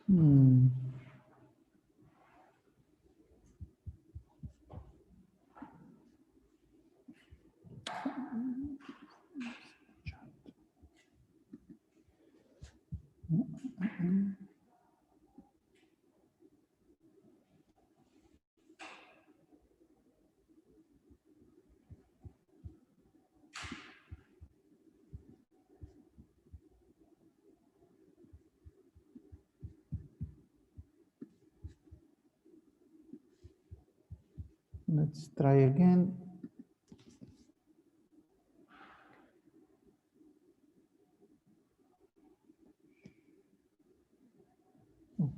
Hmm. Let's try again.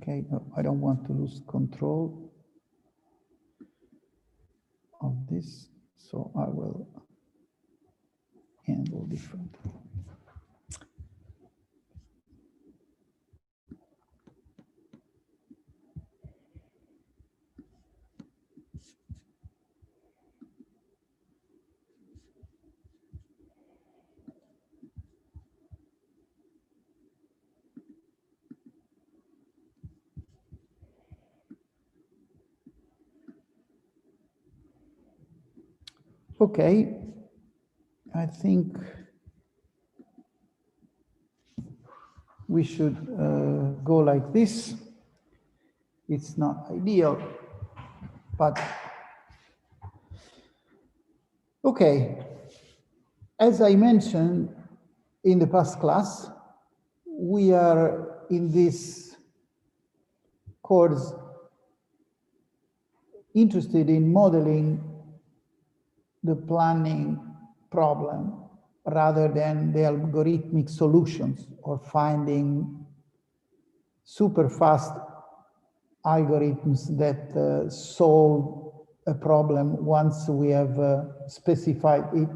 Okay, I don't want to lose control of this, so I will handle differently. Okay, I think we should go like this. It's not ideal, but okay. As I mentioned in the past class, we are in this course interested in modeling the planning problem rather than the algorithmic solutions or finding super fast algorithms that solve a problem once we have specified it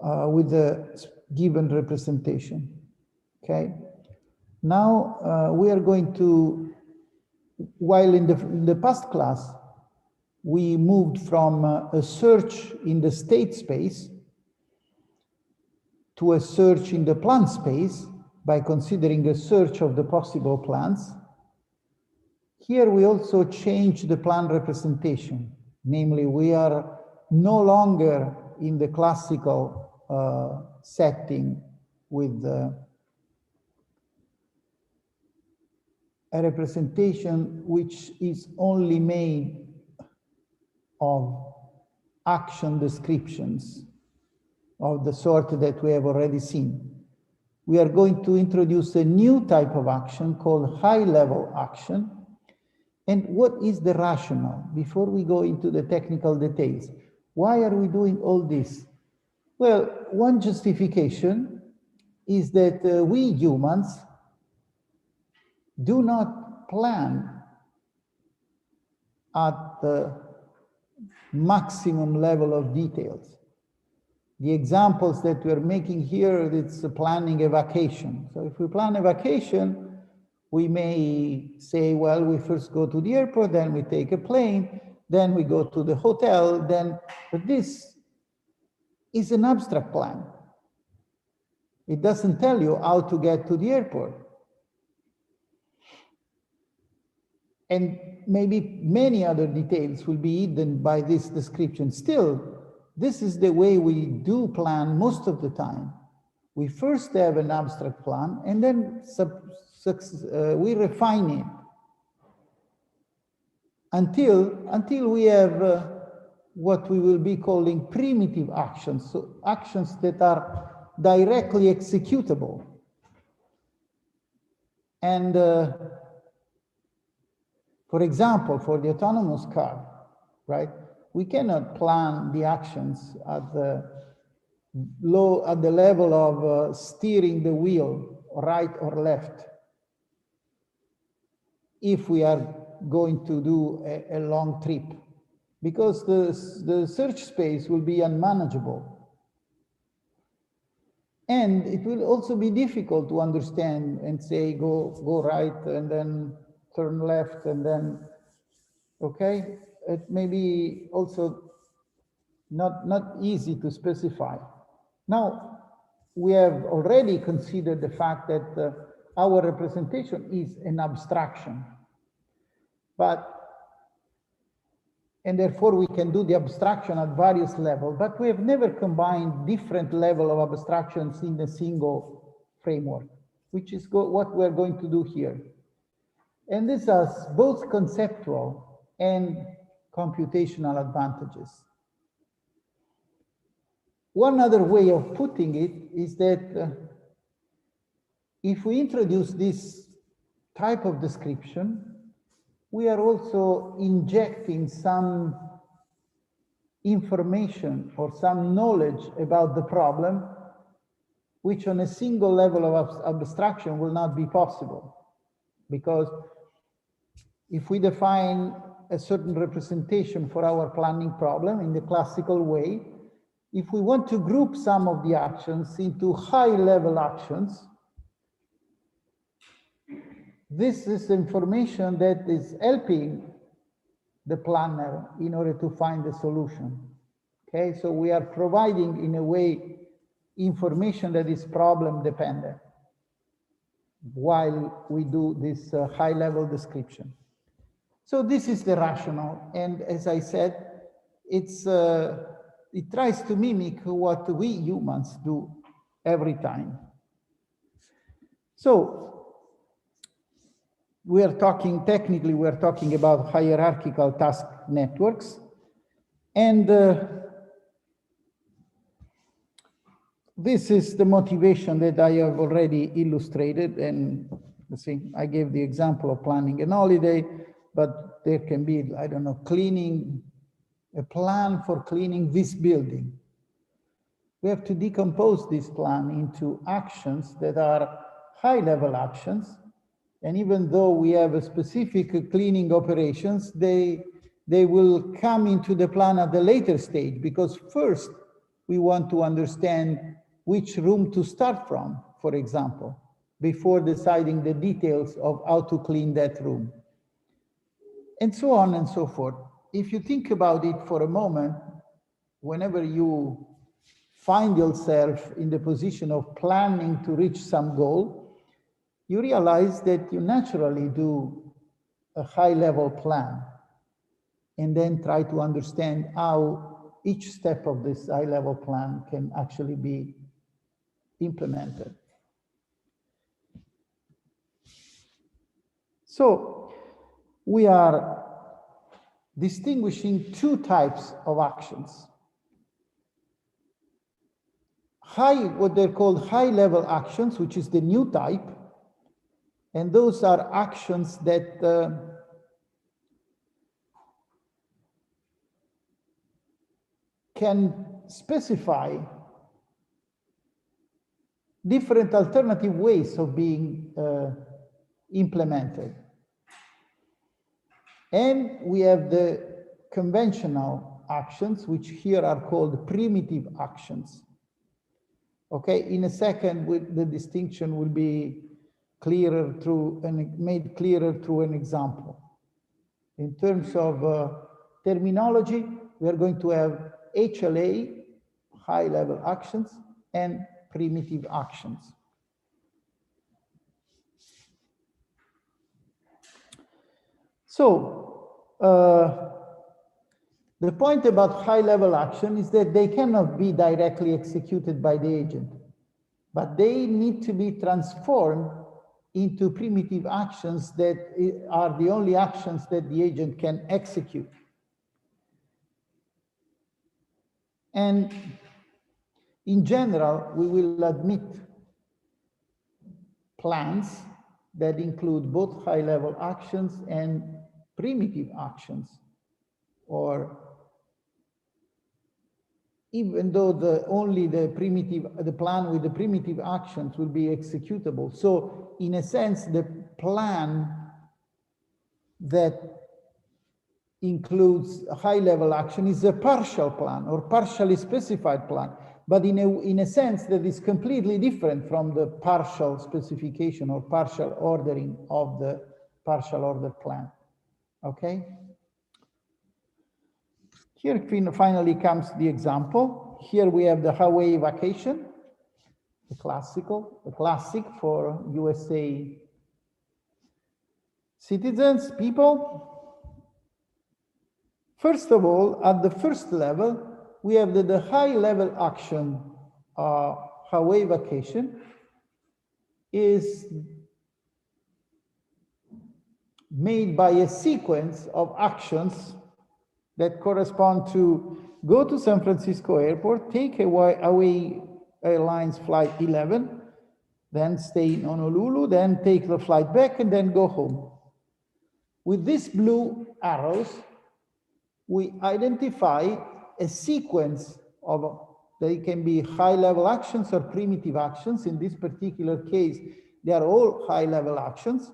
with a given representation. Okay. Now we are going to, while in the past class, we moved from a search in the state space to a search in the plan space by considering a search of the possible plans. Here we also change the plan representation. Namely, we are no longer in the classical setting with a representation which is only made of action descriptions of the sort that we have already seen. We are going to introduce a new type of action called high-level action. And what is the rationale? Before we go into the technical details, why are we doing all this? Well, one justification is that we humans do not plan at the maximum level of details. The examples that we're making here, it's planning a vacation. So if we plan a vacation, we may say, well, we first go to the airport, then we take a plane, then we go to the hotel, but this is an abstract plan. It doesn't tell you how to get to the airport. And maybe many other details will be hidden by this description. Still, this is the way we do plan most of the time. We first have an abstract plan, and then we refine it until we have what we will be calling primitive actions, so actions that are directly executable. And for example, for the autonomous car, right? We cannot plan the actions at the level of steering the wheel right or left if we are going to do a long trip, because the search space will be unmanageable. And it will also be difficult to understand and say, go right and then turn left and then, okay? It may be also not easy to specify. Now, we have already considered the fact that our representation is an abstraction. And therefore we can do the abstraction at various levels, but we have never combined different levels of abstractions in a single framework, which is what we're going to do here. And this has both conceptual and computational advantages. One other way of putting it is that if we introduce this type of description, we are also injecting some information or some knowledge about the problem, which on a single level of abstraction will not be possible. Because if we define a certain representation for our planning problem in the classical way, if we want to group some of the actions into high-level actions, this is information that is helping the planner in order to find the solution. Okay, so we are providing, in a way, information that is problem dependent while we do this high-level description. So this is the rationale, and as I said, it tries to mimic what we humans do every time. So technically, we are talking about hierarchical task networks. And this is the motivation that I have already illustrated. And I gave the example of planning an holiday, but there can be, I don't know, a plan for cleaning this building. We have to decompose this plan into actions that are high-level actions. And even though we have a specific cleaning operations, they will come into the plan at the later stage, because first we want to understand which room to start from, for example, before deciding the details of how to clean that room. And so on and so forth. If you think about it for a moment, whenever you find yourself in the position of planning to reach some goal, you realize that you naturally do a high-level plan and then try to understand how each step of this high-level plan can actually be implemented. So we are distinguishing two types of actions. What they're called high-level actions, which is the new type. And those are actions that can specify different alternative ways of being implemented. And we have the conventional actions, which here are called primitive actions. Okay, in a second, the distinction will be made clearer through an example. In terms of terminology, we are going to have HLA, high-level actions, and primitive actions. So the point about high-level action is that they cannot be directly executed by the agent, but they need to be transformed into primitive actions that are the only actions that the agent can execute. And in general, we will admit plans that include both high-level actions and primitive actions, or even though the plan with the primitive actions will be executable. So in a sense, the plan that includes a high-level action is a partial plan or partially specified plan, but in a sense that is completely different from the partial specification or partial ordering of the partial order plan. Okay? Here finally comes the example. Here we have the Hawaii vacation. the classic for USA citizens, people. First of all, at the first level, we have the high-level action, Hawaii vacation, is made by a sequence of actions that correspond to go to San Francisco Airport, take Hawaii Airlines Flight 11, then stay in Honolulu, then take the flight back, and then go home. With these blue arrows, we identify a sequence of, they can be high-level actions or primitive actions. In this particular case, they are all high-level actions.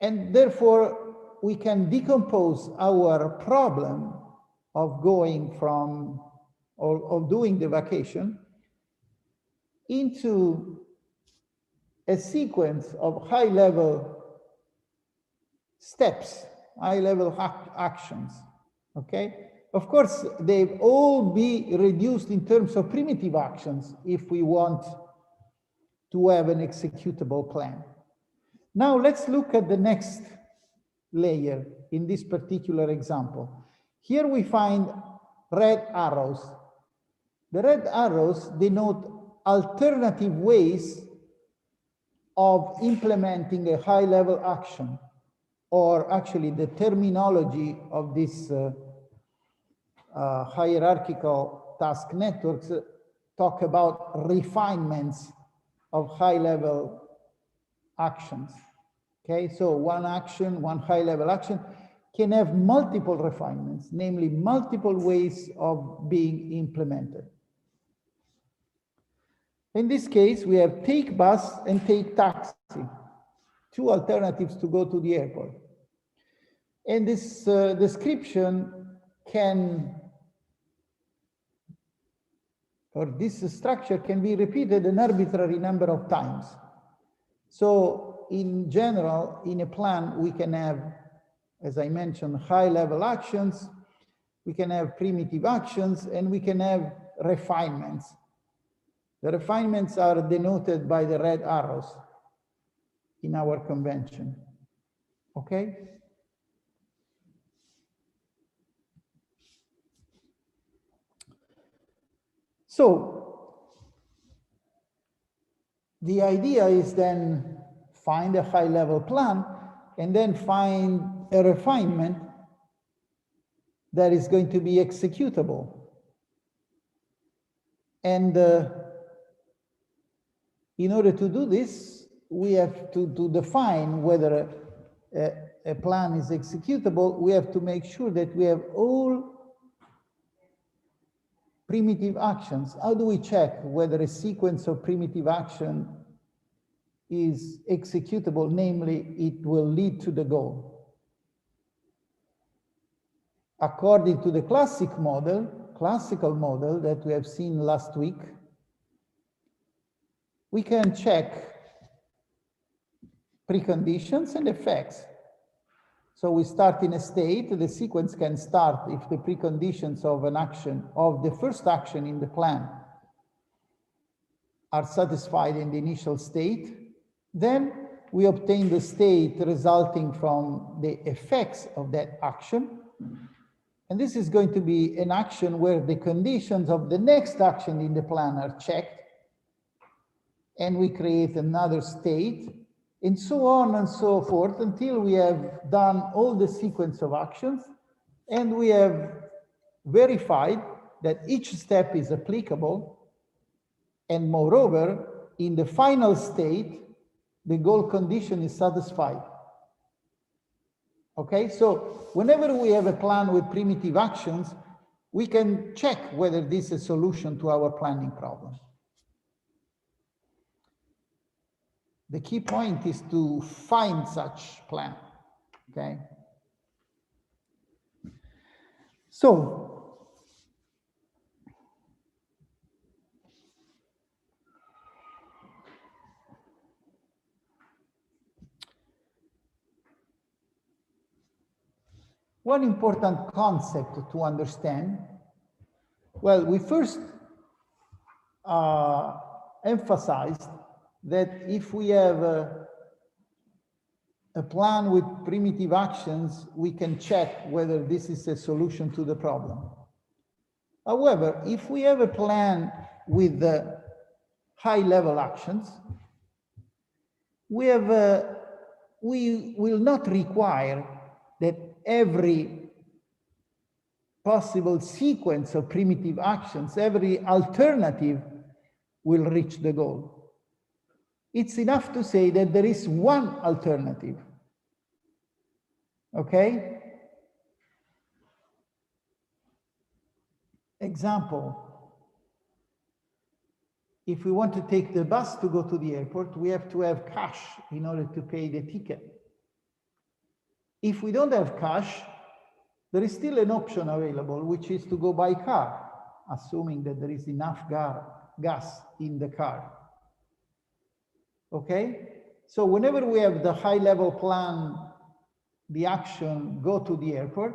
And therefore, we can decompose our problem of going from, or of doing the vacation into a sequence of high-level steps, high-level actions, okay? Of course, they've all be reduced in terms of primitive actions if we want to have an executable plan. Now let's look at the next layer in this particular example. Here we find red arrows. The red arrows denote alternative ways of implementing a high-level action, or actually the terminology of this hierarchical task networks talk about refinements of high-level actions. Okay, so one action, one high-level action can have multiple refinements, namely multiple ways of being implemented. In this case, we have take bus and take taxi, two alternatives to go to the airport. And this description can, or this structure can be repeated an arbitrary number of times. So in general, in a plan, we can have, as I mentioned, high-level actions, we can have primitive actions, and we can have refinements. The refinements are denoted by the red arrows in our convention, okay? So the idea is then find a high-level plan and then find a refinement that is going to be executable. And in order to do this, we have to define whether a plan is executable. We have to make sure that we have all primitive actions. How do we check whether a sequence of primitive action is executable, namely it will lead to the goal? According to the classical model that we have seen last week, we can check preconditions and effects. So we start in a state, the sequence can start if the preconditions of an action, of the first action in the plan, are satisfied in the initial state. Then we obtain the state resulting from the effects of that action. And this is going to be an action where the conditions of the next action in the plan are checked. And we create another state, and so on and so forth until we have done all the sequence of actions and we have verified that each step is applicable. And moreover, in the final state, the goal condition is satisfied. Okay, so whenever we have a plan with primitive actions, we can check whether this is a solution to our planning problem. The key point is to find such plan, okay? So, one important concept to understand, well, we first emphasized that if we have a plan with primitive actions, we can check whether this is a solution to the problem. However, if we have a plan with high-level actions, we will not require that every possible sequence of primitive actions, every alternative will reach the goal. It's enough to say that there is one alternative. Okay? Example. If we want to take the bus to go to the airport, we have to have cash in order to pay the ticket. If we don't have cash, there is still an option available, which is to go by car, assuming that there is enough gas in the car. Okay? So whenever we have the high-level plan, the action, go to the airport,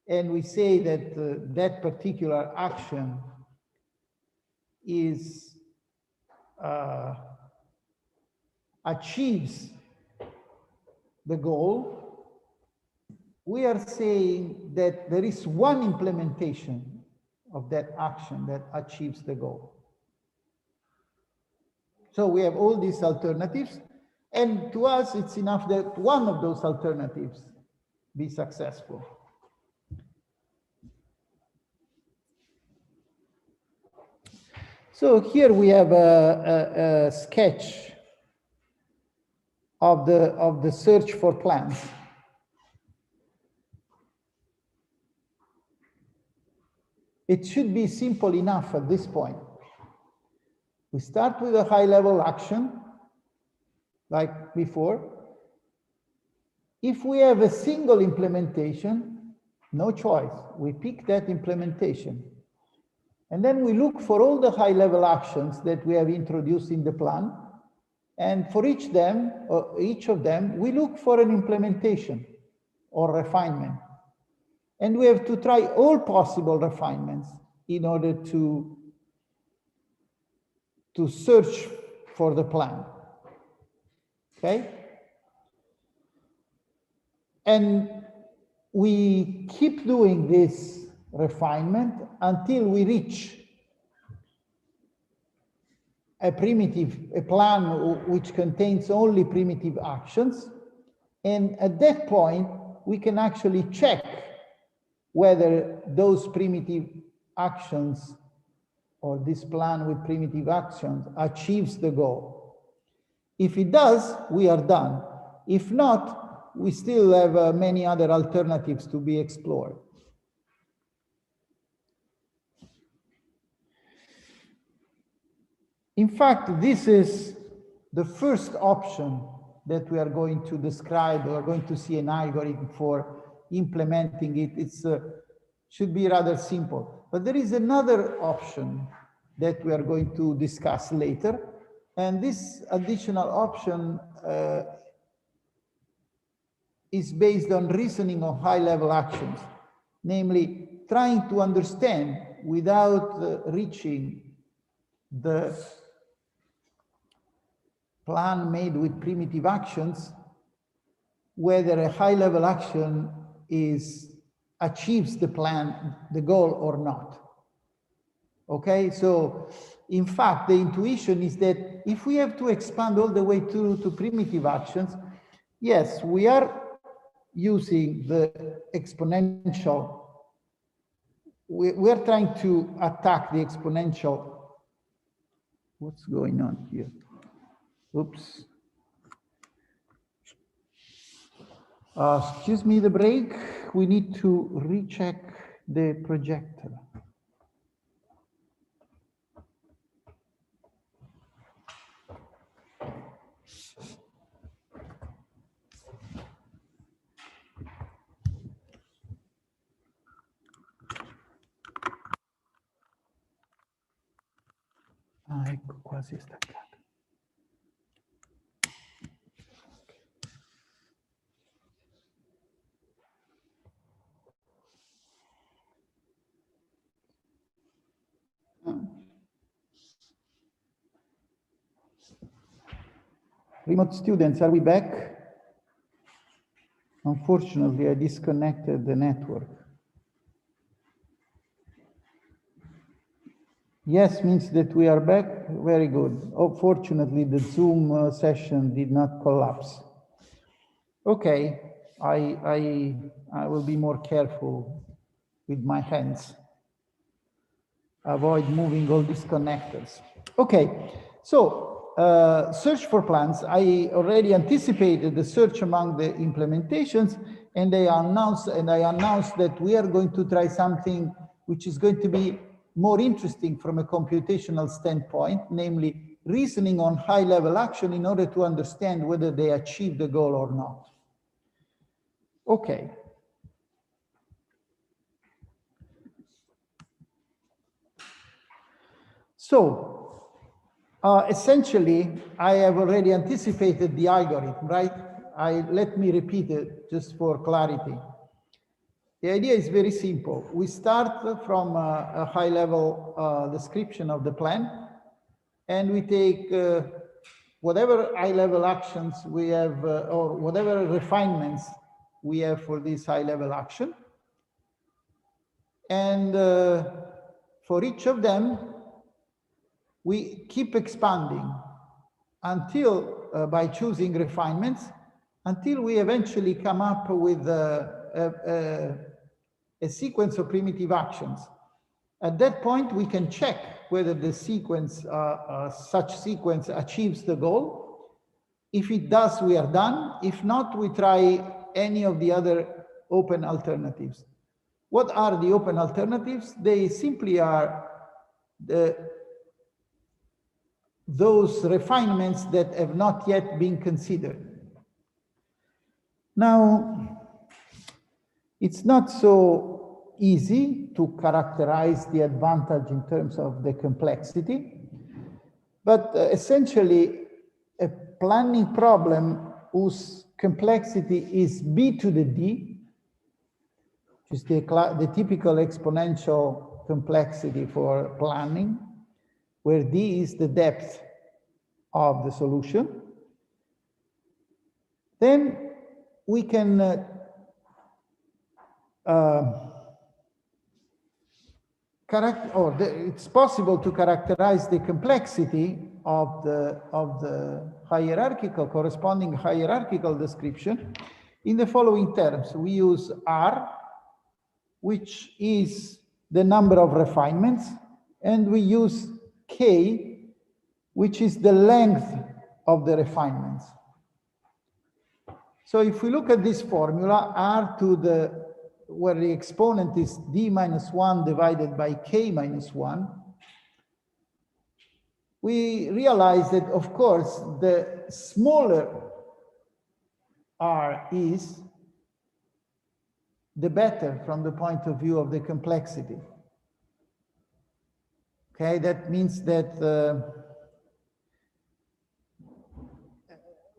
and we say that that particular action is achieves the goal, we are saying that there is one implementation of that action that achieves the goal. So we have all these alternatives, and to us it's enough that one of those alternatives be successful. So here we have a sketch of the search for plans. It should be simple enough at this point. We start with a high-level action, like before. If we have a single implementation, no choice. We pick that implementation. And then we look for all the high-level actions that we have introduced in the plan. And for each of them, we look for an implementation or refinement. And we have to try all possible refinements in order to search for the plan. Okay? And we keep doing this refinement until we reach a plan which contains only primitive actions. And at that point, we can actually check whether those primitive actions or this plan with primitive actions achieves the goal. If it does, we are done. If not, we still have many other alternatives to be explored. In fact, this is the first option that we are going to describe. We are going to see an algorithm for implementing it. It should be rather simple. But there is another option that we are going to discuss later. And this additional option is based on reasoning of high-level actions, namely trying to understand without reaching the plan made with primitive actions, whether a high-level action achieves the plan, the goal or not. Okay, so in fact, the intuition is that if we have to expand all the way to primitive actions, yes, we are using the exponential. We are trying to attack the exponential. What's going on here? Oops. Excuse me, the break. We need to recheck the projector. Ecco, quasi staccato. Remote students, are we back? Unfortunately, I disconnected the network. Yes means that we are back. Very good. Oh, fortunately, the Zoom session did not collapse. Okay, I will be more careful with my hands. Avoid moving all these connectors. Okay, so search for plans. I already anticipated the search among the implementations, and I announced that we are going to try something which is going to be more interesting from a computational standpoint, namely reasoning on high-level action in order to understand whether they achieve the goal or not. Okay. So, essentially, I have already anticipated the algorithm, right? Let me repeat it just for clarity. The idea is very simple. We start from a high-level description of the plan, and we take whatever high-level actions we have, or whatever refinements we have for this high-level action. And for each of them, we keep expanding until, by choosing refinements, until we eventually come up with a sequence of primitive actions. At that point, we can check whether the sequence, such sequence achieves the goal. If it does, we are done. If not, we try any of the other open alternatives. What are the open alternatives? They simply are those refinements that have not yet been considered. Now, it's not so easy to characterize the advantage in terms of the complexity, but essentially a planning problem whose complexity is b to the d, which is the typical exponential complexity for planning, where d is the depth of the solution. Then we can it's possible to characterize the complexity of the hierarchical, corresponding hierarchical description in the following terms. We use R, which is the number of refinements, and we use K, which is the length of the refinements. So if we look at this formula, R to the, where the exponent is d minus 1 divided by k minus 1, we realize that, of course, the smaller R is, the better from the point of view of the complexity. Okay, that means that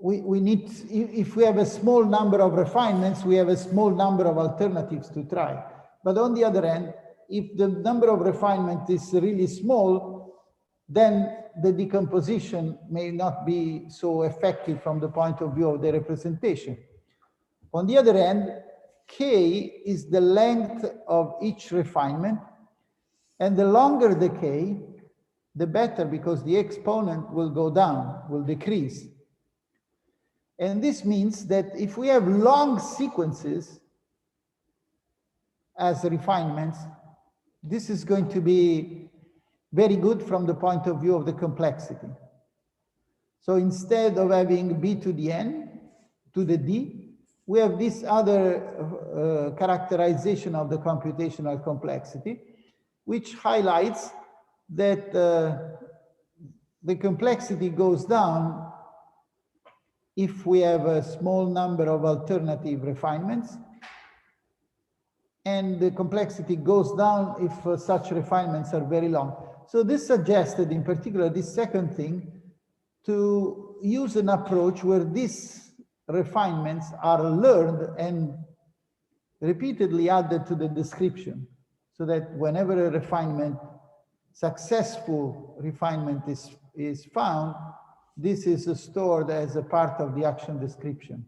we need, if we have a small number of refinements, we have a small number of alternatives to try. But on the other hand, if the number of refinements is really small, then the decomposition may not be so effective from the point of view of the representation. On the other hand, K is the length of each refinement, and the longer the K, the better, because the exponent will go down, will decrease. And this means that if we have long sequences as refinements, this is going to be very good from the point of view of the complexity. So instead of having b to the n, to the d, we have this other characterization of the computational complexity, which highlights that the complexity goes down if we have a small number of alternative refinements, and the complexity goes down if such refinements are very long. So this suggested, in particular, this second thing, to use an approach where these refinements are learned and repeatedly added to the description, so that whenever a refinement, successful refinement is found, this is stored as a part of the action description.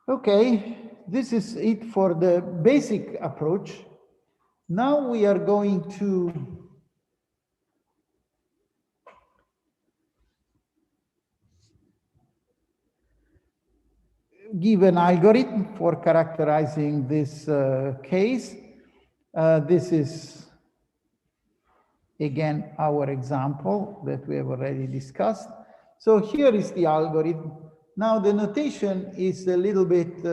Okay, this is it for the basic approach. Now we are going to give an algorithm for characterizing this case. This is, again, our example that we have already discussed. So here is the algorithm. Now the notation is a little bit,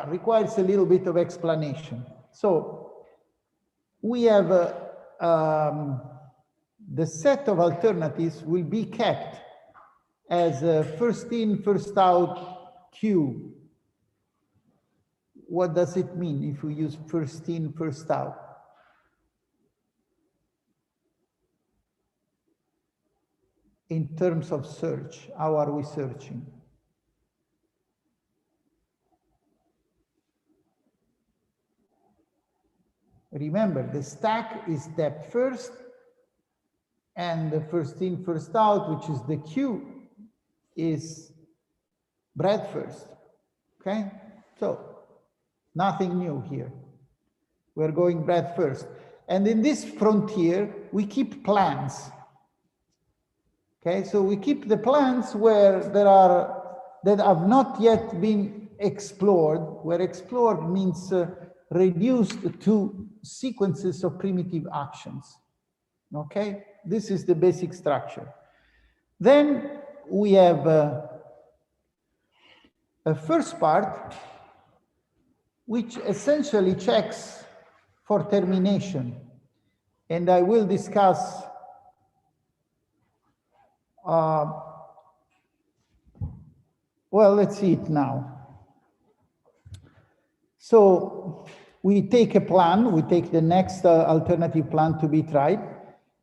requires a little bit of explanation. So we have the set of alternatives will be kept as a first in, first out queue. What does it mean if we use first in, first out? In terms of search, how are we searching? Remember, the stack is depth first, and the first in, first out, which is the queue, is breadth first. Okay? So, nothing new here. We're going breadth first. And in this frontier, we keep plans. Okay, so we keep the plans where there are, that have not yet been explored, where explored means reduced to sequences of primitive actions. Okay, this is the basic structure. Then we have a first part, which essentially checks for termination. And I will discuss well, let's see it now. So we take a plan, we take the next alternative plan to be tried.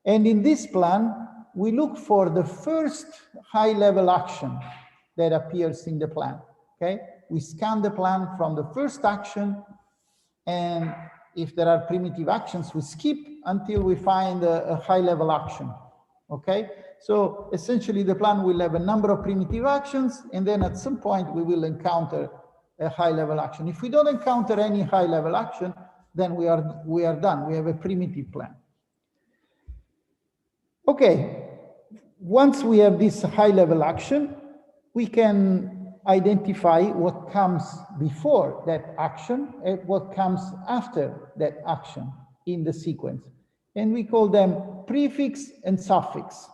And in this plan, we look for the first high-level action that appears in the plan, okay? We scan the plan from the first action, and if there are primitive actions, we skip until we find a high-level action, okay? So essentially the plan will have a number of primitive actions, and then at some point we will encounter a high-level action. If we don't encounter any high-level action, then we are done. We have a primitive plan. Okay, once we have this high-level action, we can identify what comes before that action and what comes after that action in the sequence. And we call them prefix and suffix.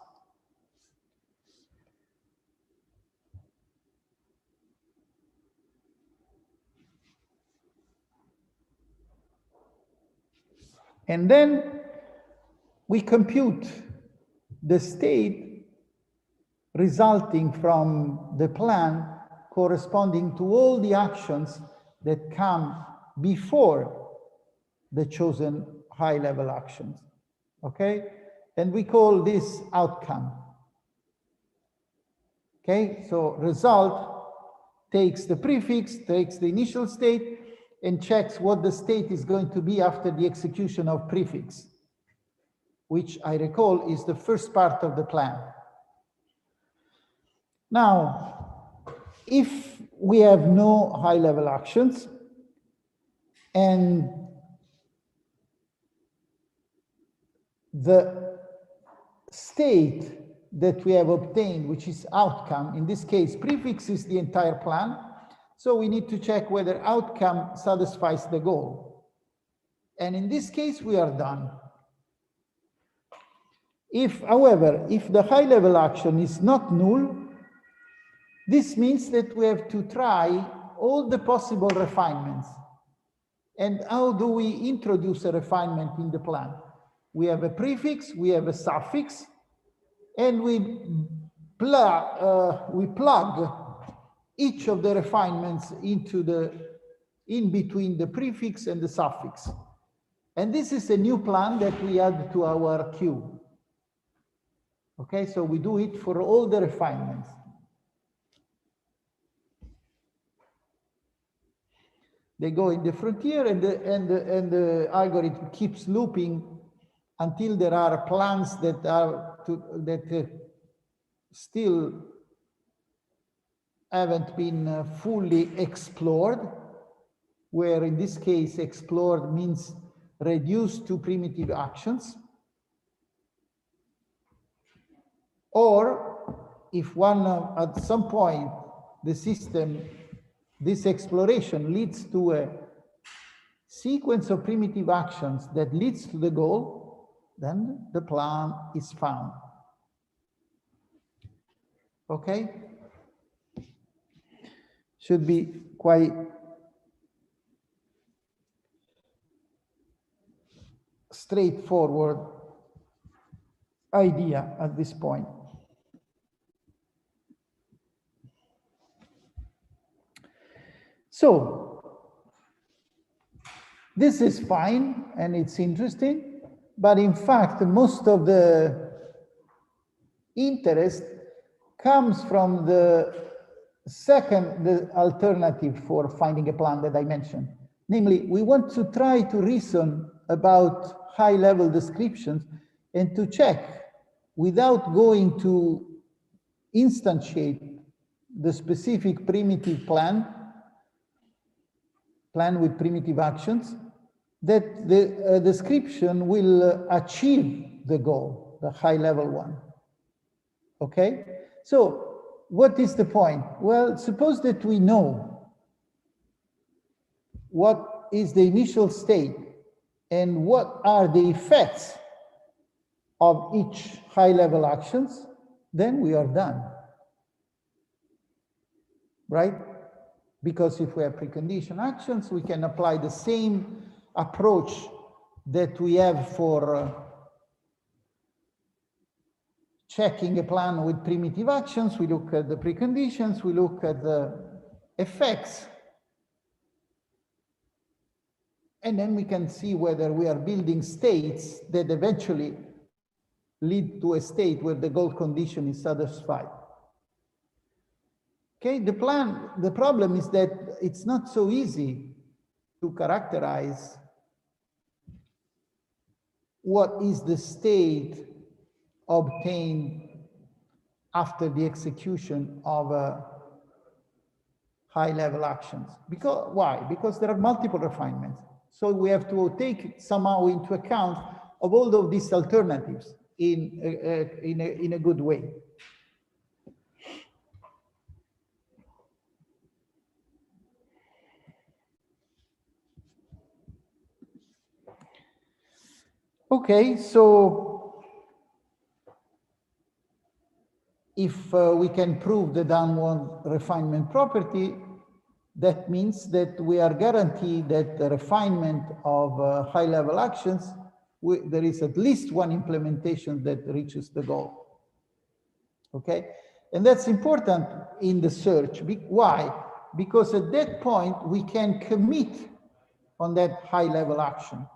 And then we compute the state resulting from the plan corresponding to all the actions that come before the chosen high-level actions, okay? And we call this outcome, okay? So result takes the prefix, takes the initial state, and checks what the state is going to be after the execution of prefix, which I recall is the first part of the plan. Now, if we have no high-level actions and the state that we have obtained, which is outcome, in this case, prefix is the entire plan, so we need to check whether outcome satisfies the goal. And in this case, we are done. If, however, if the high-level action is not null, this means that we have to try all the possible refinements. And how do we introduce a refinement in the plan? We have a prefix, we have a suffix, and we plug each of the refinements into in between the prefix and the suffix. And this is a new plan that we add to our queue. Okay, so we do it for all the refinements. They go in the frontier, and the algorithm keeps looping until there are plans that are still haven't been fully explored, where in this case explored means reduced to primitive actions. Or if at some point the system, this exploration leads to a sequence of primitive actions that leads to the goal, then the plan is found. Okay? Should be quite straightforward idea at this point. So this is fine and it's interesting, but in fact, most of the interest comes from the alternative for finding a plan that I mentioned. Namely, we want to try to reason about high-level descriptions and to check, without going to instantiate the specific primitive plan with primitive actions, that the description will achieve the goal, the high-level one. Okay? So what is the point? Well, suppose that we know what is the initial state and what are the effects of each high-level actions, then we are done. Right? Because if we have precondition actions, we can apply the same approach that we have for checking a plan with primitive actions. We look at the preconditions, we look at the effects, and then we can see whether we are building states that eventually lead to a state where the goal condition is satisfied. Okay, the problem is that it's not so easy to characterize what is the state obtained after the execution of high-level actions. Why? Because there are multiple refinements. So we have to take somehow into account of all of these alternatives in a good way. Okay, so if we can prove the downward refinement property, that means that we are guaranteed that the refinement of high-level actions, there is at least one implementation that reaches the goal. Okay, and that's important in the search. Why? Because at that point, we can commit on that high-level action.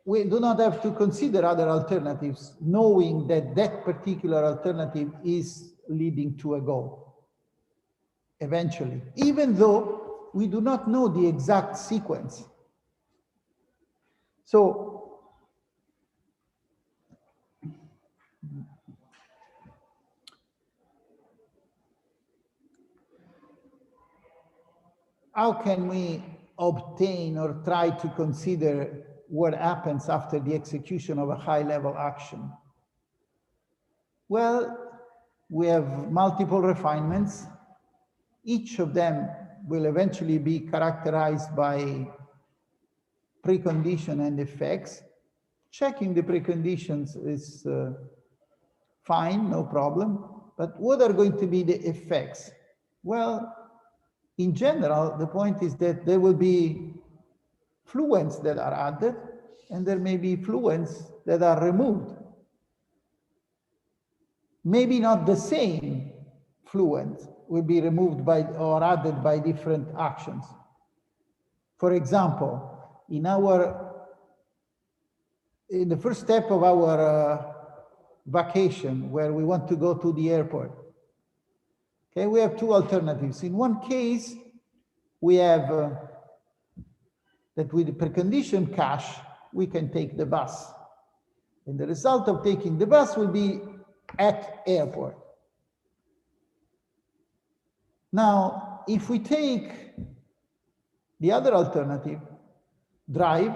We do not have to consider other alternatives, knowing that that particular alternative is leading to a goal eventually, even though we do not know the exact sequence. So how can we obtain or try to consider what happens after the execution of a high-level action? Well, we have multiple refinements. Each of them will eventually be characterized by precondition and effects. Checking the preconditions is fine, no problem. But what are going to be the effects? Well, in general, the point is that there will be fluents that are added, and there may be fluents that are removed. Maybe not the same fluent will be removed by or added by different actions. For example, in the first step of our vacation, where we want to go to the airport, okay, we have two alternatives. In one case, we have that with the precondition cash, we can take the bus. And the result of taking the bus will be at airport. Now, if we take the other alternative, drive,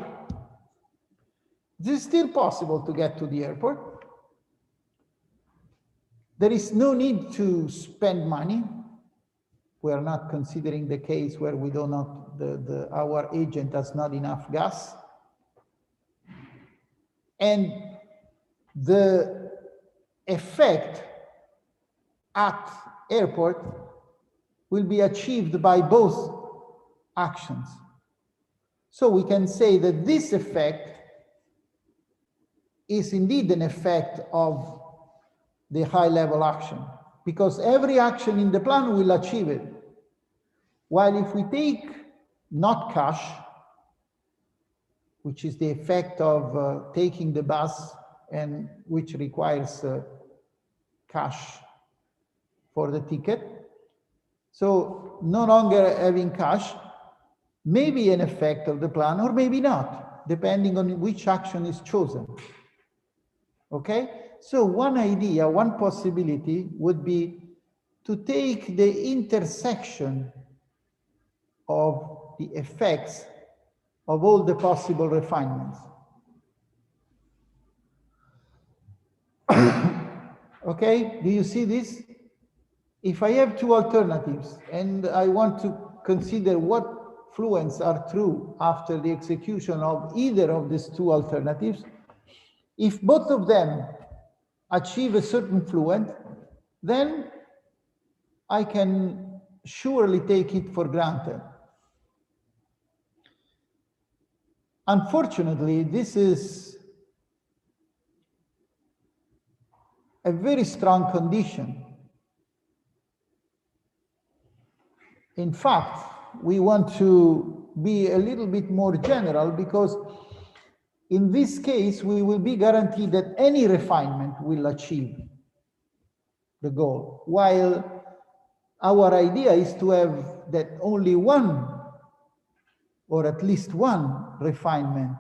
it is still possible to get to the airport. There is no need to spend money. We are not considering the case where we do not, our agent has not enough gas. And the effect at airport will be achieved by both actions. So we can say that this effect is indeed an effect of the high-level action, because every action in the plan will achieve it. While if we take not cash, which is the effect of taking the bus and which requires cash for the ticket, so no longer having cash may be an effect of the plan or maybe not, depending on which action is chosen. Okay? So one idea, one possibility would be to take the intersection of the effects of all the possible refinements. Okay, do you see this? If I have two alternatives and I want to consider what fluents are true after the execution of either of these two alternatives, if both of them achieve a certain fluent, then I can surely take it for granted. Unfortunately, this is a very strong condition. In fact, we want to be a little bit more general, because in this case, we will be guaranteed that any refinement will achieve the goal, while our idea is to have that only one, or at least one refinement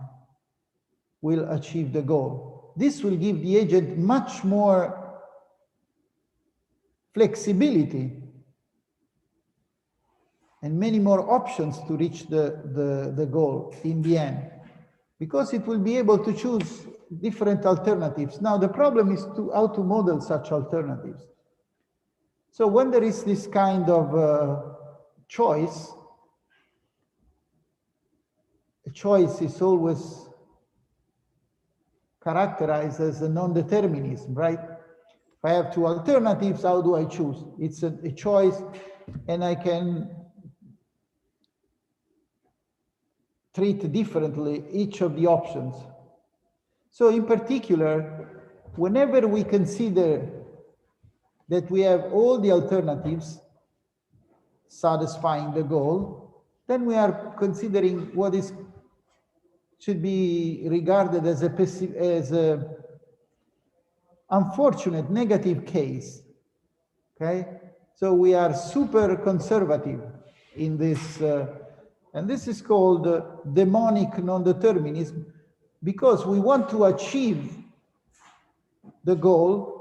will achieve the goal. This will give the agent much more flexibility and many more options to reach the goal in the end, because it will be able to choose different alternatives. Now, the problem is how to model such alternatives. So when there is this kind of choice, a choice is always characterized as a non-determinism, right? If I have two alternatives, how do I choose? It's a choice, and I can treat differently each of the options. So in particular, whenever we consider that we have all the alternatives satisfying the goal, then we are considering what should be regarded as a unfortunate negative case. Okay, so we are super conservative in this, and this is called demonic non-determinism, because we want to achieve the goal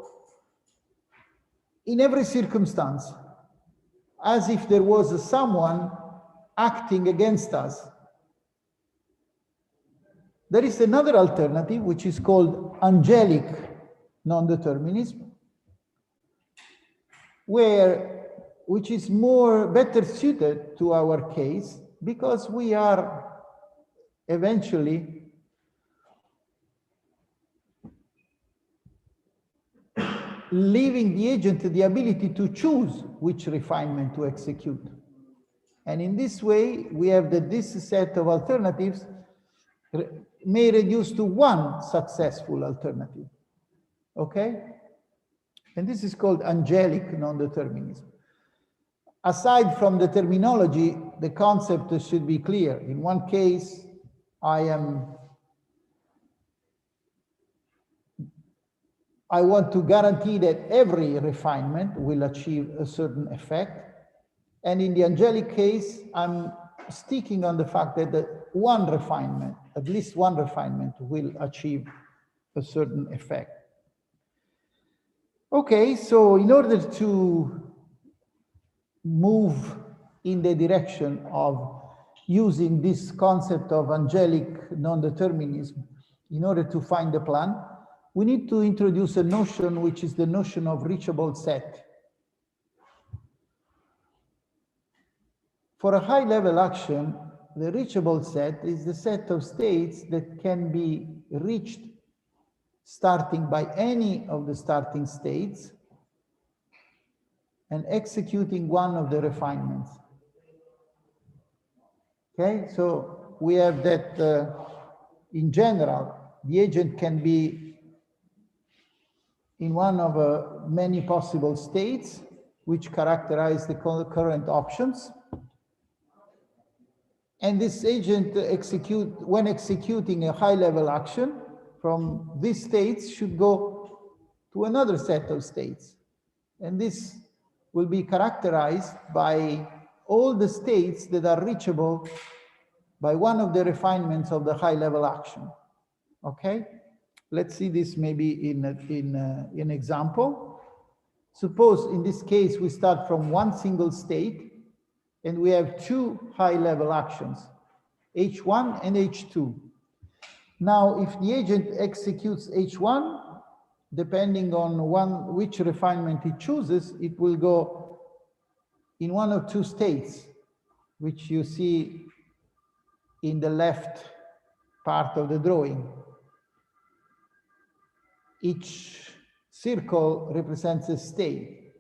in every circumstance, as if there was someone acting against us. There is another alternative, which is called angelic non-determinism, which is better suited to our case, because we are eventually leaving the agent the ability to choose which refinement to execute. And in this way, we have that this set of alternatives may reduce to one successful alternative. Okay? And this is called angelic non-determinism. Aside from the terminology, the concept should be clear. In one case, I want to guarantee that every refinement will achieve a certain effect. And in the angelic case, I'm sticking on the fact that one refinement, at least one refinement, will achieve a certain effect. Okay, so in order to move in the direction of using this concept of angelic non-determinism in order to find the plan, we need to introduce a notion which is the notion of reachable set. For a high-level action, the reachable set is the set of states that can be reached starting by any of the starting states and executing one of the refinements. Okay, so we have that in general, the agent can be in one of many possible states which characterize the current options. And this agent when executing a high-level action from these states should go to another set of states. And this will be characterized by all the states that are reachable by one of the refinements of the high-level action. Okay? Let's see this maybe in an example. Suppose in this case we start from one single state and we have two high-level actions, H1 and H2. Now, if the agent executes H1, depending on which refinement it chooses, it will go in one of two states, which you see in the left part of the drawing. Each circle represents a state,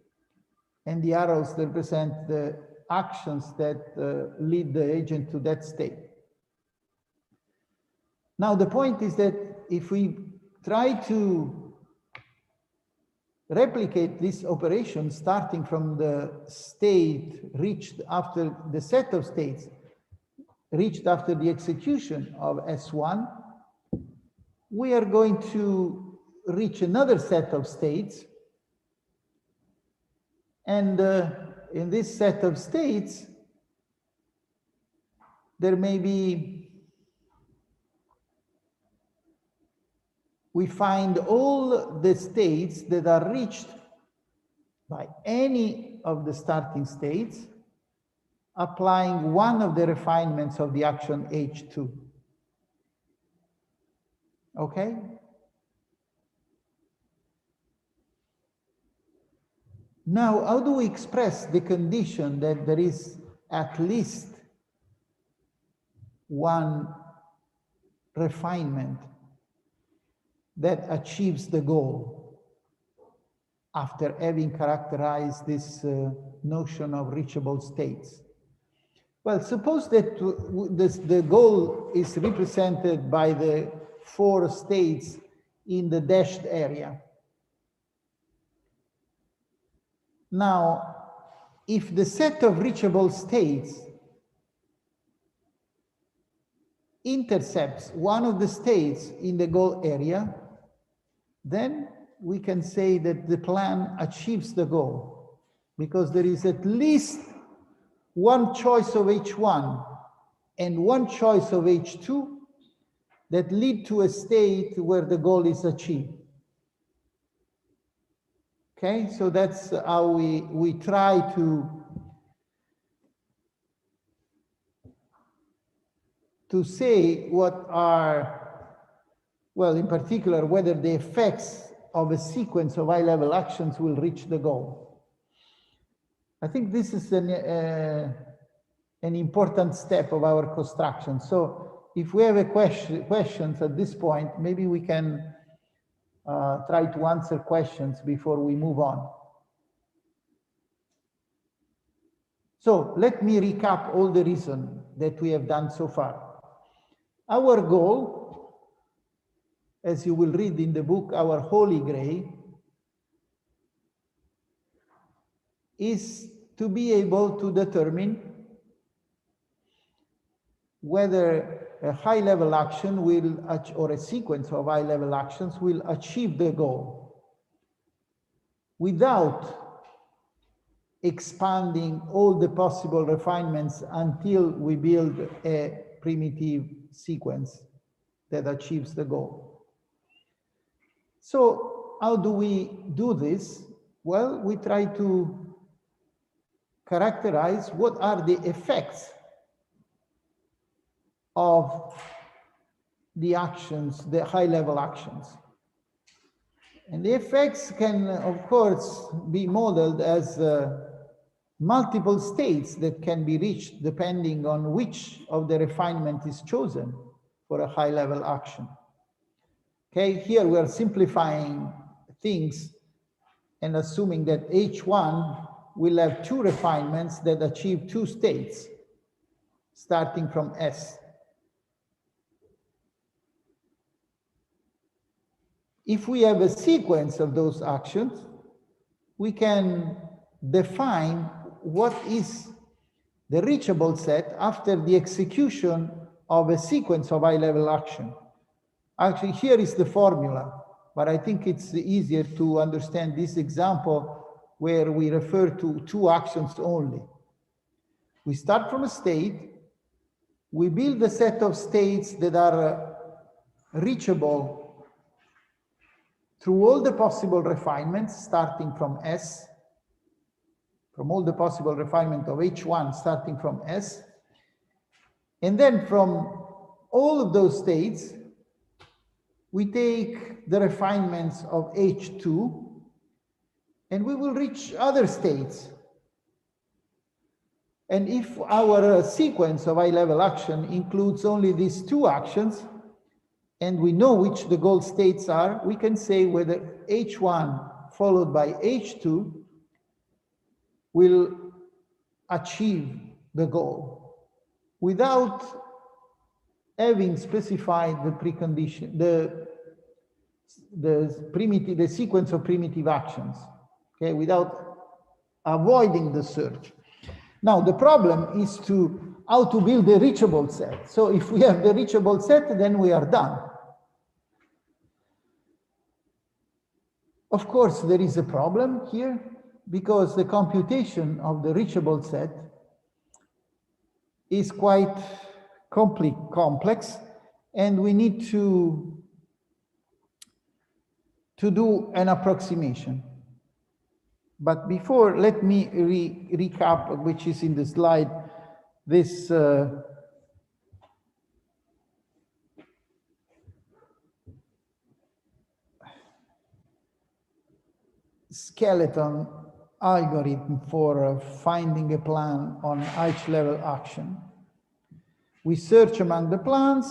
and the arrows represent the actions that lead the agent to that state. Now, the point is that if we try to replicate this operation starting from the state reached after the set of states reached after the execution of S1, we are going to reach another set of states. And in this set of states, there may be, we find all the states that are reached by any of the starting states, applying one of the refinements of the action H2. Okay? Now, how do we express the condition that there is at least one refinement that achieves the goal after having characterized this notion of reachable states? Well, suppose that the goal is represented by the 4 states in the dashed area. Now, if the set of reachable states intercepts one of the states in the goal area, then we can say that the plan achieves the goal, because there is at least one choice of H1 and one choice of H2 that lead to a state where the goal is achieved. Okay, so that's how we try to say what are, well, in particular, whether the effects of a sequence of high-level actions will reach the goal. I think this is an important step of our construction. So if we have questions at this point, maybe we can try to answer questions before we move on. So let me recap all the reasons that we have done so far. Our goal, as you will read in the book, our Holy Grail, is to be able to determine whether a high-level action will, or a sequence of high-level actions will achieve the goal without expanding all the possible refinements until we build a primitive sequence that achieves the goal. So how do we do this? Well, we try to characterize what are the effects of the actions, the high-level actions. And the effects can, of course, be modeled as multiple states that can be reached depending on which of the refinement is chosen for a high-level action. Okay, here we are simplifying things and assuming that H1 will have two refinements that achieve two states, starting from S. If we have a sequence of those actions, we can define what is the reachable set after the execution of a sequence of high-level action. Actually, here is the formula, but I think it's easier to understand this example where we refer to two actions only. We start from a state, we build a set of states that are reachable through all the possible refinements starting from S, from all the possible refinement of H1 starting from S. And then from all of those states, we take the refinements of H2 and we will reach other states. And if our sequence of high-level action includes only these two actions, and we know which the goal states are, we can say whether H1 followed by H2 will achieve the goal without having specified the precondition, the sequence of primitive actions, okay, without avoiding the search. Now, the problem is how to build a reachable set. So if we have the reachable set, then we are done. Of course, there is a problem here because the computation of the reachable set is quite complex, and we need to do an approximation. But before, let me recap, which is in the slide, this skeleton algorithm for finding a plan on H-level action. We search among the plans,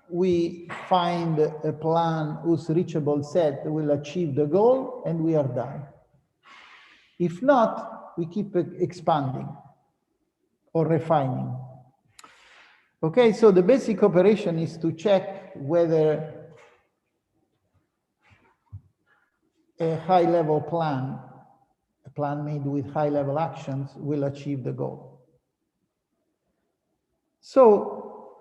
we find a plan whose reachable set will achieve the goal, and we are done. If not, we keep expanding or refining. Okay, so the basic operation is to check whether a high-level plan, a plan made with high-level actions, will achieve the goal. So,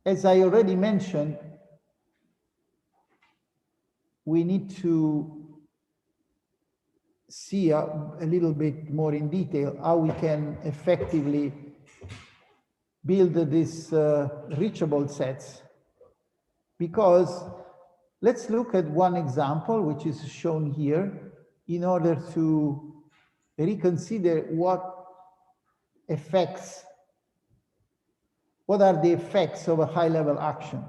as I already mentioned, we need to see a little bit more in detail how we can effectively build these reachable sets. Because let's look at one example, which is shown here, in order to reconsider what are the effects of a high-level action.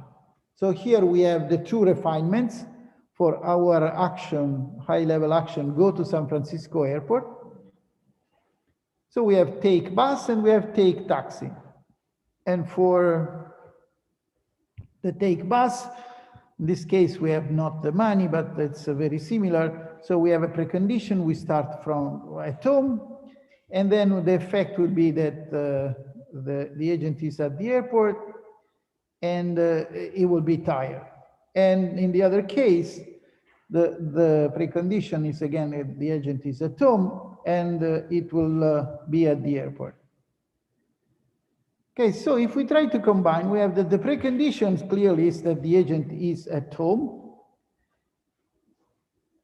So here we have the two refinements for our action, high-level action, go to San Francisco Airport. So we have take bus and we have take taxi. And for the take bus, in this case, we have not the money, but it's very similar. So we have a precondition. We start from at home, and then the effect will be that the agent is at the airport, and he will be tired. And in the other case, the precondition is again the agent is at home, and it will be at the airport. Okay, so if we try to combine, we have that the preconditions clearly is that the agent is at home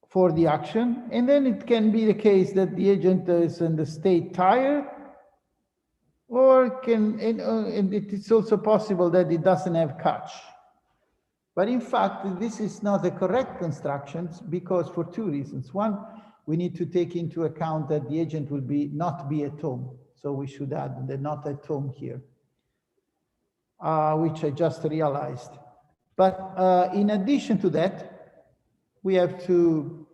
for the action. And then it can be the case that the agent is in the state tired, or and it is also possible that it doesn't have catch. But in fact, this is not a correct construction because for two reasons. One, we need to take into account that the agent will not be at home. So we should add the not at home here, which I just realized. But in addition to that, we have to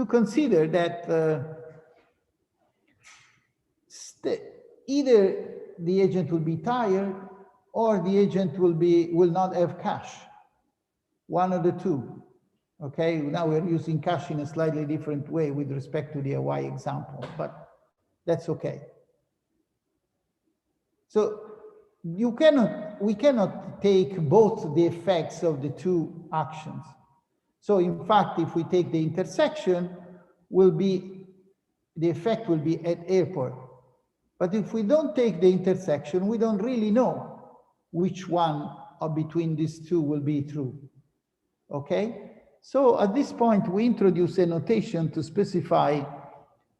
consider that either the agent will be tired or the agent will not have cache. One of the two. Okay, now we're using cache in a slightly different way with respect to the Hawaii example, but that's okay. So we cannot take both the effects of the two actions. So in fact, if we take the intersection, the effect will be at airport. But if we don't take the intersection, we don't really know which one between these two will be true. Okay? So at this point, we introduce a notation to specify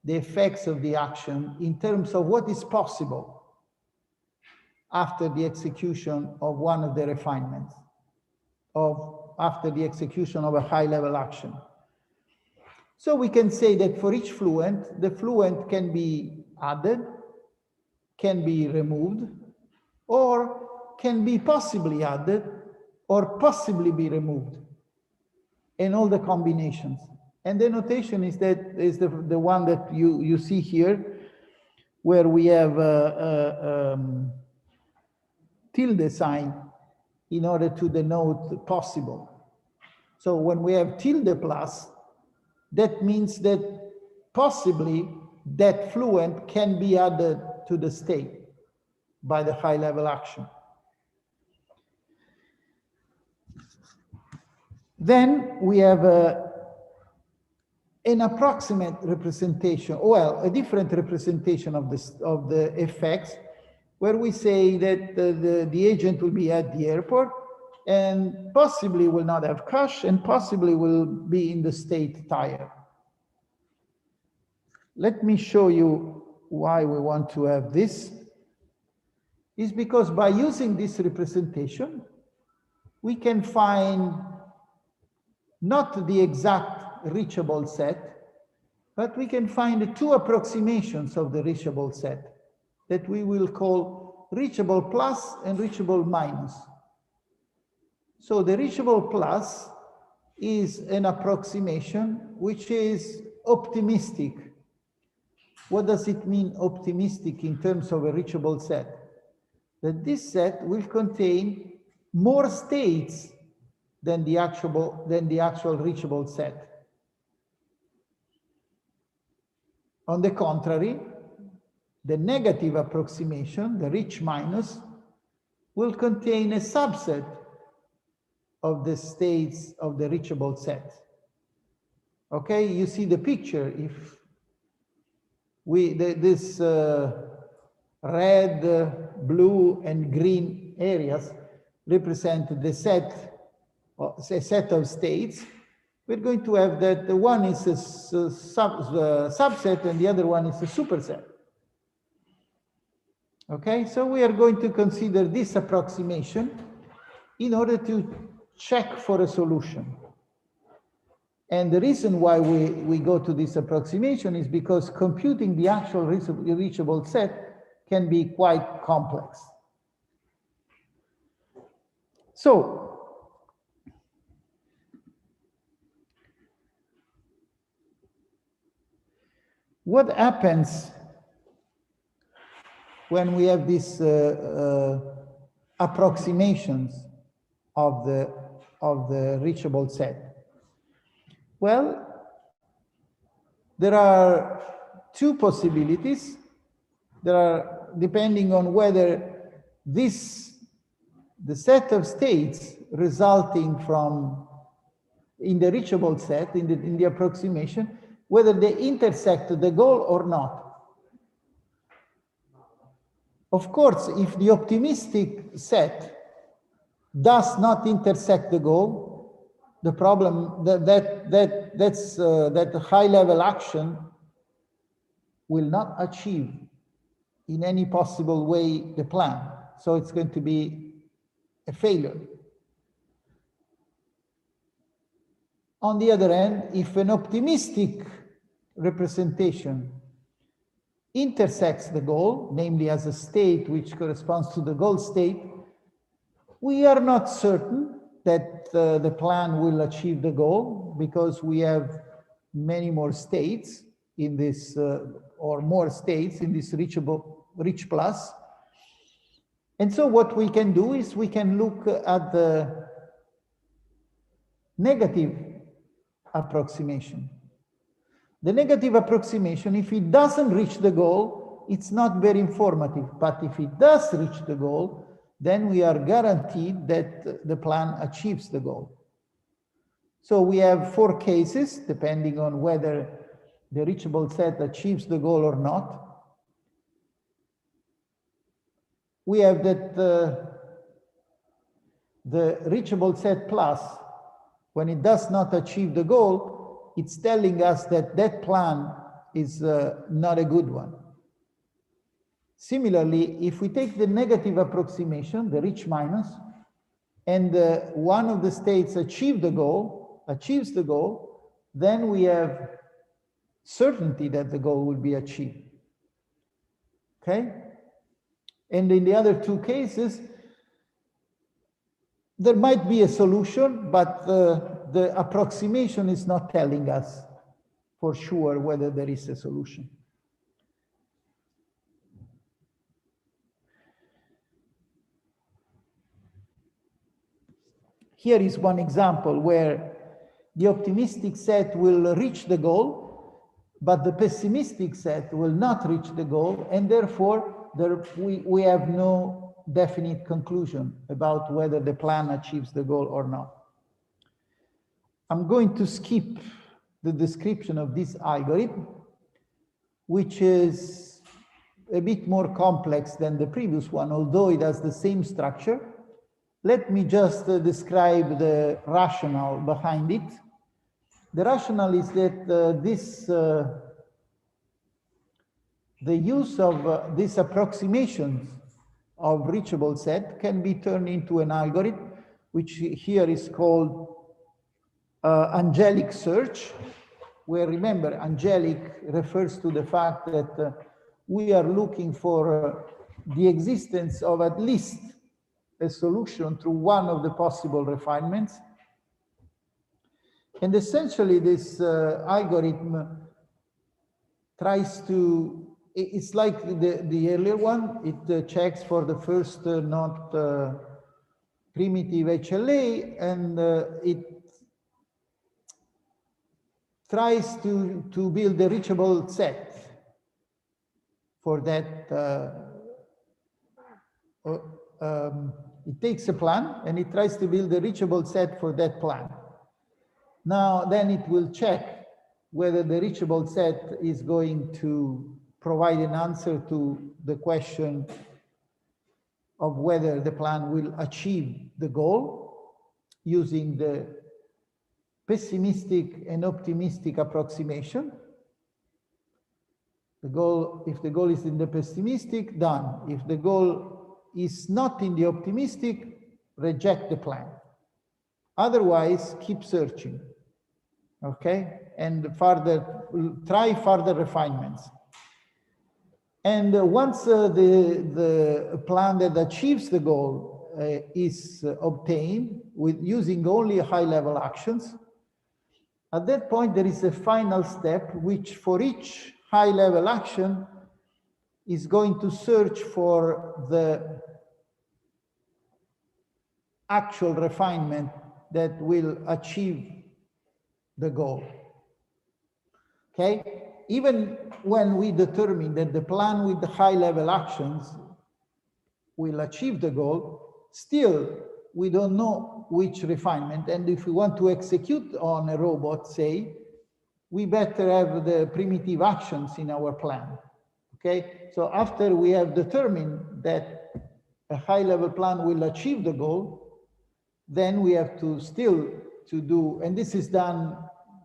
the effects of the action in terms of what is possible after the execution of one of the refinements, after the execution of a high-level action. So we can say that for each fluent, the fluent can be added, can be removed, or can be possibly added, or possibly be removed, and all the combinations. And the notation is the one that you see here, where we have tilde sign in order to denote possible. So when we have tilde plus, that means that possibly that fluent can be added to the state by the high-level action. Then we have an approximate representation, well, a different representation of the effects, where we say that the agent will be at the airport and possibly will not have cache and possibly will be in the state tired. Let me show you why we want to have this. Is because by using this representation, we can find not the exact reachable set, but we can find two approximations of the reachable set that we will call reachable plus and reachable minus. So the reachable plus is an approximation which is optimistic. What does it mean, optimistic, in terms of a reachable set? That this set will contain more states than the actual reachable set. On the contrary, the negative approximation, the reach minus, will contain a subset of the states of the reachable set. Okay, you see the picture. If this red, blue, and green areas represent the set of states, we're going to have that the one is a subset and the other one is a superset. Okay, so we are going to consider this approximation in order to check for a solution. And the reason why we go to this approximation is because computing the actual reachable set can be quite complex. So, what happens when we have these approximations of the reachable set? Well, there are two possibilities. There are, depending on whether the set of states resulting from in the reachable set, in the approximation, whether they intersect the goal or not. Of course, if the optimistic set does not intersect the goal, the problem that high-level action will not achieve in any possible way the plan. So it's going to be a failure. On the other hand, if an optimistic representation intersects the goal, namely as a state which corresponds to the goal state, we are not certain that the plan will achieve the goal because we have many more states in this, or more states in this rich plus. And so what we can do is we can look at the negative approximation. The negative approximation, if it doesn't reach the goal, it's not very informative. But if it does reach the goal, then we are guaranteed that the plan achieves the goal. So we have 4 cases, depending on whether the reachable set achieves the goal or not. We have that the reachable set plus, when it does not achieve the goal, it's telling us that that plan is not a good one. Similarly, if we take the negative approximation, the rich minus, and one of the states achieves the goal, then we have certainty that the goal will be achieved. Okay? And in the other 2 cases, there might be a solution, but the approximation is not telling us for sure whether there is a solution. Here is one example where the optimistic set will reach the goal, but the pessimistic set will not reach the goal, and therefore we have no definite conclusion about whether the plan achieves the goal or not. I'm going to skip the description of this algorithm, which is a bit more complex than the previous one, although it has the same structure. Let me just describe the rationale behind it. The rationale is that the use of these approximations of reachable set can be turned into an algorithm, which here is called angelic search, where, remember, angelic refers to the fact that we are looking for the existence of at least a solution through one of the possible refinements. And essentially this algorithm tries to, it's like the earlier one, it checks for the first not primitive HLA, and it tries to build a reachable set for that. It takes a plan and it tries to build a reachable set for that plan. Now, then it will check whether the reachable set is going to provide an answer to the question of whether the plan will achieve the goal using the pessimistic and optimistic approximation. The goal, if the goal is in the pessimistic, done. If the goal is not in the optimistic, reject the plan. Otherwise, keep searching, okay? And try further refinements. And once the plan that achieves the goal is obtained with using only high-level actions, at that point, there is a final step, which for each high-level action is going to search for the actual refinement that will achieve the goal. Okay? Even when we determine that the plan with the high-level actions will achieve the goal, still we don't know which refinement. And if we want to execute on a robot, say, we better have the primitive actions in our plan. Okay? So after we have determined that a high-level plan will achieve the goal, then we have to still to do, and this is done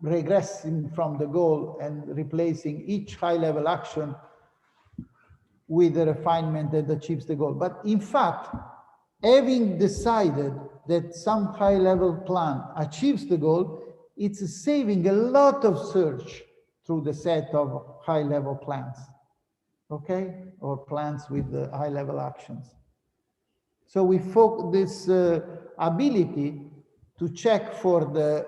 regressing from the goal and replacing each high-level action with a refinement that achieves the goal. But in fact, having decided that some high-level plan achieves the goal, it's saving a lot of search through the set of high-level plans, okay? Or plans with the high-level actions. So we focus this ability to check for the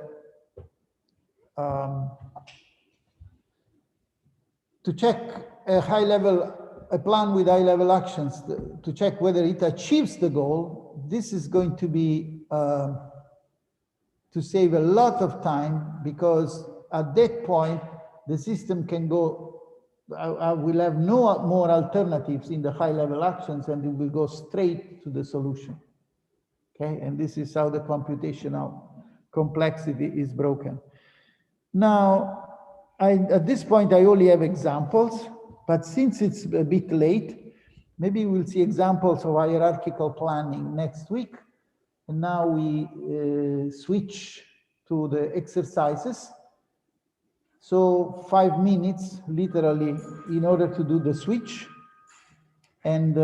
to check a plan with high-level actions to check whether it achieves the goal. This is going to be to save a lot of time, because at that point the system can go. I will have no more alternatives in the high-level actions, and it will go straight to the solution. Okay, and this is how the computational complexity is broken. Now, at this point, I only have examples, but since it's a bit late, maybe we'll see examples of hierarchical planning next week. And now we switch to the exercises. So 5 minutes, literally, in order to do the switch. And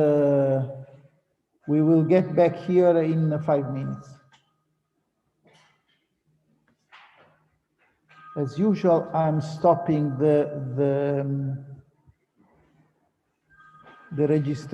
we will get back here in 5 minutes. As usual, I'm stopping the registration.